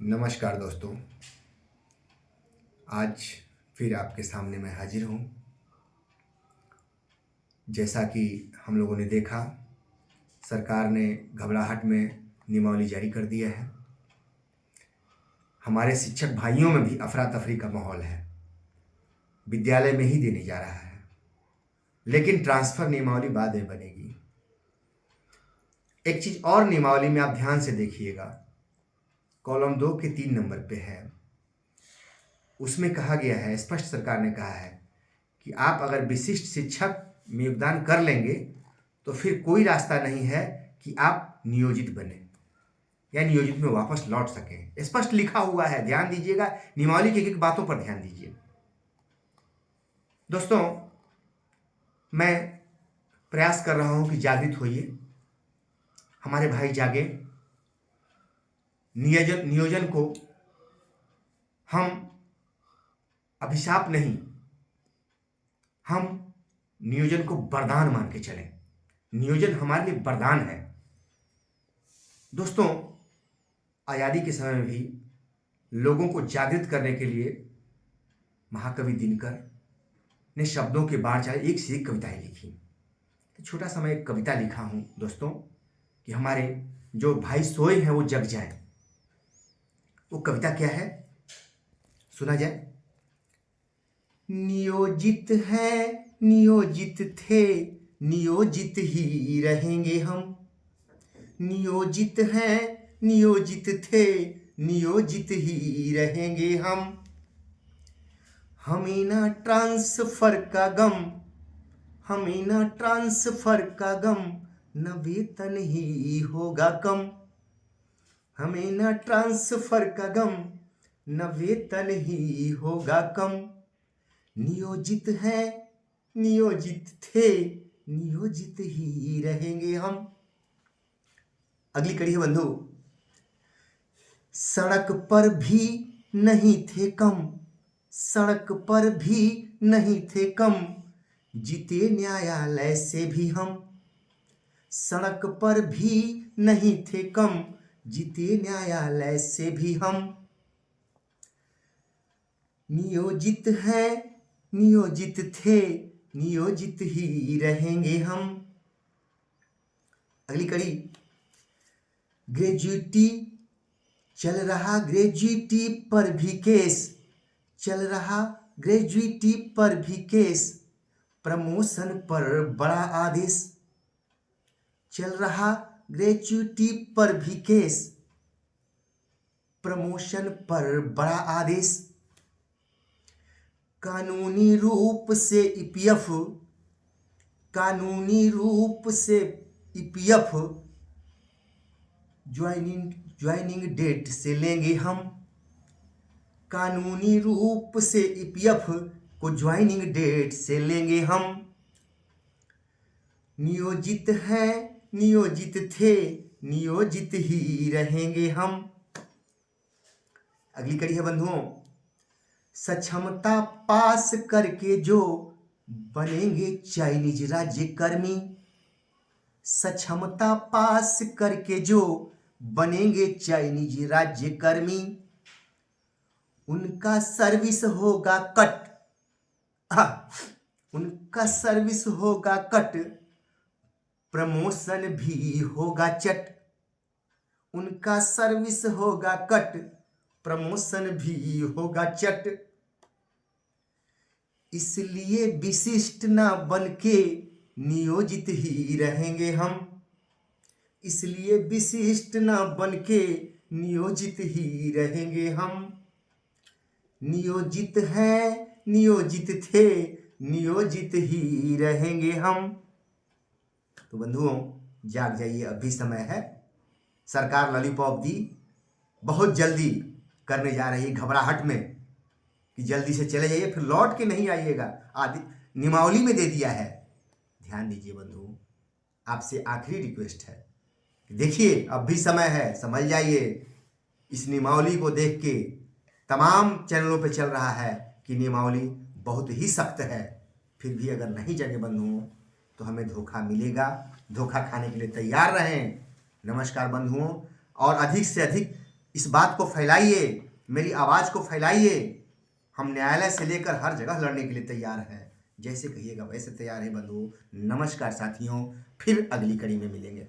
नमस्कार दोस्तों। आज फिर आपके सामने मैं हाजिर हूँ। जैसा कि हम लोगों ने देखा, सरकार ने घबराहट में नियमावली जारी कर दिया है। हमारे शिक्षक भाइयों में भी अफरा तफरी का माहौल है। विद्यालय में ही देने जा रहा है, लेकिन ट्रांसफ़र नियमावली बाद में बनेगी। एक चीज़ और नियमावली में आप ध्यान से देखिएगा, कॉलम 2 के 3 नंबर पे है। उसमें कहा गया है, स्पष्ट सरकार ने कहा है कि आप अगर विशिष्ट शिक्षक में योगदान कर लेंगे तो फिर कोई रास्ता नहीं है कि आप नियोजित बने या नियोजित में वापस लौट सकें। स्पष्ट लिखा हुआ है, ध्यान दीजिएगा। नियमावली की एक बातों पर ध्यान दीजिए दोस्तों। मैं प्रयास कर रहा हूं कि जागृत होइए, हमारे भाई जागे। नियोजन को हम अभिशाप नहीं, हम नियोजन को वरदान मान के चलें। नियोजन हमारे लिए वरदान है दोस्तों। आज़ादी के समय में भी लोगों को जागृत करने के लिए महाकवि दिनकर ने शब्दों के बाढ़ चलाए, एक से एक कविताएं लिखी। तो छोटा सा मैं एक कविता लिखा हूं दोस्तों कि हमारे जो भाई सोए हैं वो जग जाएं। वो कविता क्या है, सुना जाए। नियोजित है, नियोजित थे, नियोजित ही रहेंगे हम। नियोजित हैं, नियोजित थे, नियोजित ही रहेंगे हम। हमें ना ट्रांसफर का गम, हमें ना ट्रांसफर का गम, न वेतन ही होगा कम। हमें ना ट्रांसफर का गम, न वेतन ही होगा कम। नियोजित हैं, नियोजित थे, नियोजित ही रहेंगे हम। अगली कड़ी है बंधु। सड़क पर भी नहीं थे कम, सड़क पर भी नहीं थे कम, जीते न्यायालय से भी हम। सड़क पर भी नहीं थे कम, जीते न्यायालय से भी हम। नियोजित हैं, नियोजित थे, नियोजित ही रहेंगे हम। अगली कड़ी, ग्रेजुएटी चल रहा, ग्रेजुएटी पर भी केस चल रहा, ग्रेजुएटी पर भी केस, प्रमोशन पर बड़ा आदेश। चल रहा ग्रेजुएटी पर भी केस, प्रमोशन पर बड़ा आदेश। कानूनी रूप से ईपीएफ, कानूनी रूप से ईपीएफ ज्वाइनिंग डेट से लेंगे हम। कानूनी रूप से ईपीएफ को ज्वाइनिंग डेट से लेंगे हम। नियोजित हैं, नियोजित थे, नियोजित ही रहेंगे हम। अगली कड़ी है बंधुओं, सक्षमता पास करके जो बनेंगे चाइनीज राज्य कर्मी। सक्षमता पास करके जो बनेंगे चाइनीज राज्य कर्मी, उनका सर्विस होगा कट। उनका सर्विस होगा कट, प्रमोशन भी होगा चट। उनका सर्विस होगा कट, प्रमोशन भी होगा चट। इसलिए विशिष्ट ना बनके नियोजित ही रहेंगे हम। इसलिए विशिष्ट ना बनके नियोजित ही रहेंगे हम। नियोजित हैं, नियोजित थे, नियोजित ही रहेंगे हम। तो बंधुओं, जाग जाइए, अभी समय है। सरकार लॉलीपॉप दी, बहुत जल्दी करने जा रही है, घबराहट में कि जल्दी से चले जाइए, फिर लौट के नहीं आइएगा। आदि नियमावली में दे दिया है। ध्यान दीजिए बंधुओं, आपसे आखिरी रिक्वेस्ट है, देखिए अब भी समय है, समझ जाइए। इस नियमावली को देख के तमाम चैनलों पे चल रहा है कि नियमावली बहुत ही सख्त है। फिर भी अगर नहीं जगे बंधुओं तो हमें धोखा मिलेगा। धोखा खाने के लिए तैयार रहें। नमस्कार बंधुओं, और अधिक से अधिक इस बात को फैलाइए, मेरी आवाज़ को फैलाइए। हम न्यायालय से लेकर हर जगह लड़ने के लिए तैयार हैं। जैसे कहिएगा वैसे तैयार है बंधुओं। नमस्कार साथियों, फिर अगली कड़ी में मिलेंगे।